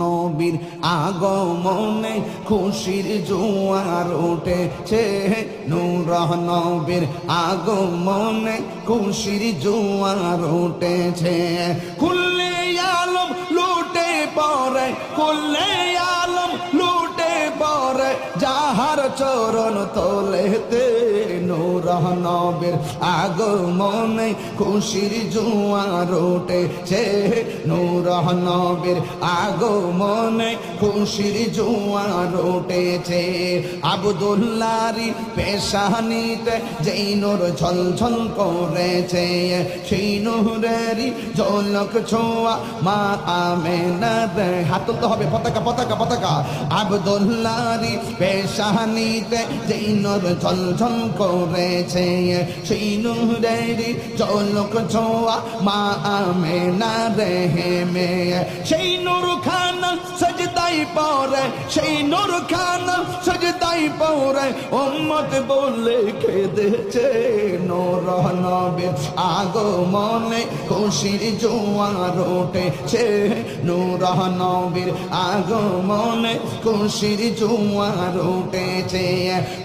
নবীর আগমনে খুশির জোয়ার উঠেছে, নূর নবীর আগমনে খুশির জোয়ার উঠেছে। কুল্লে আলম লুটে পড়ে, কুল্লে আলম লুটে পড়ে যাহার চরণ তলেতে, নূর নবীর আগমনে খুশির জোয়ার উঠেছে, নূর নবীর আগমনে খুশির জোয়ার উঠেছে। আব্দুল্লাহর পেশানিতে যেই নূর ঝলঝল করেছে, সেই নূরেরই ঝলক ছোঁয়া মা আমেনার। হাত তুলতে হবে, পতাকা পতাকা পতাকা। আব্দুল্লাহর পেশানিতে যেই নূর ঝলঝল করেছে, সেই নূরেরই ঝলক ছোঁয়া মা আমেনার রেহেমে। সেই নূর খানা সজদাই পড়ে, সেই নূর খানা সজদাই পড়ে উম্মত বলে কেঁদেছে, নূর নবীর আগমনে খুশির জোয়ার উঠেছে, নূর নবীর আগমনে খুশির জোয়ার উঠেছে।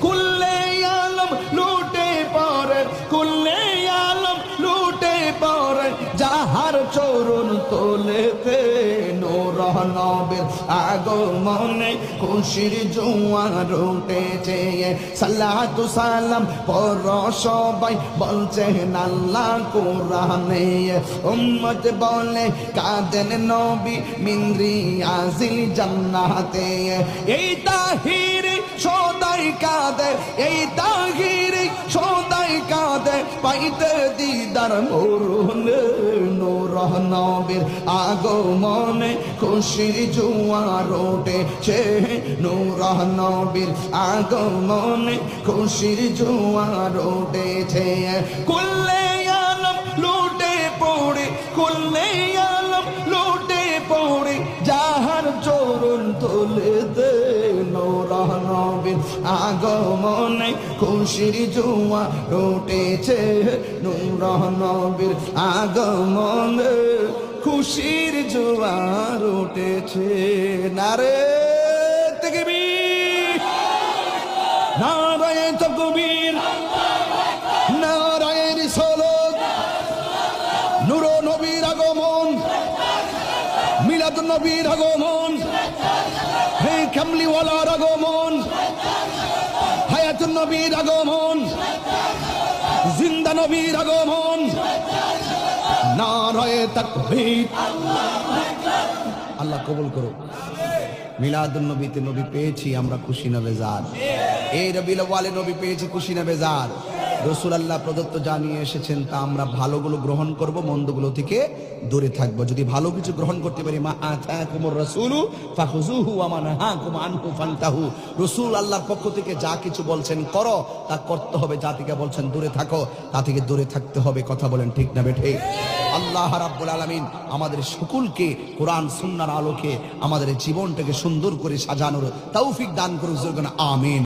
কুল্লে আলম লুটে পড়ে, কুল্লে আলম লুটে পড়ে যাহার চরণ তলেতে, নূর নবীর আগমনে খুশির জোয়ার উঠেছে। সালাতু সালাম পর সবাই বলছেন আল্লাহ কোরআনে, উম্মত বলে কাঁদেন নবী মিন রিয়াজিল জান্নাতে। এই তাহির সদাই কাঁদে, এই তাহির সদাই কাঁদে পাইতে দিদার মরুনে, নূর নবীর আগমনে খুশির জোয়ার উঠেছে, নূর নবীর আগমনে খুশির জোয়ার উঠেছে। কুল্লে আলম লুটে পড়ে, কুল্লে আলম লুটে পড়ে যাহার চরণ তলেতে, নূর নবীর আগমনে খুশির জোয়ার উঠেছে, নূর নবীর আগমনে খুশির জোয়ার উঠেছে। নারে তাকবীর, নারায়ে তাকবীর, নারায়ে রিসালাত। নূর নবীর আগমন, মিলাদ নবীর আগমন, হে কামলিওয়ালার আগমন, হায়াতুন নবীর আগমন, জিন্দা নবীর আগমন। নারায়ে তাকবীর। আল্লাহ কবুল করো। মিলাদুন নবীতে নবী পেয়েছি আমরা, খুশি না বেজার। এই রবিউল আউয়ালে নবী পেয়েছি, খুশি না বেজার। রাসূল আল্লাহ প্রদত্ত জানিয়ে এসেছেন তা আমরা ভালোগুলো গ্রহণ করব, মন্দগুলো থেকে দূরে থাকবো। যদি ভালো কিছু গ্রহণ করতে পারি, মা আতাকুমুর রাসূলু ফাখুযুহু ওয়া মা নাহাকুম আনহু ফান্তাহু। রাসূল আল্লাহর পক্ষ থেকে যা কিছু বলছেন করো, তা করতে হবে। যা থেকে বলছেন দূরে থাকো, তা থেকে দূরে থাকতে হবে। কথা বলেন ঠিক না বেঠে? আল্লাহ রাব্বুল আলামিন আমাদের সকলকে কোরআন সুন্নাহর আলোকে আমাদের জীবনটাকে সুন্দর করে সাজানোর তৌফিক দান করুন। আমিন।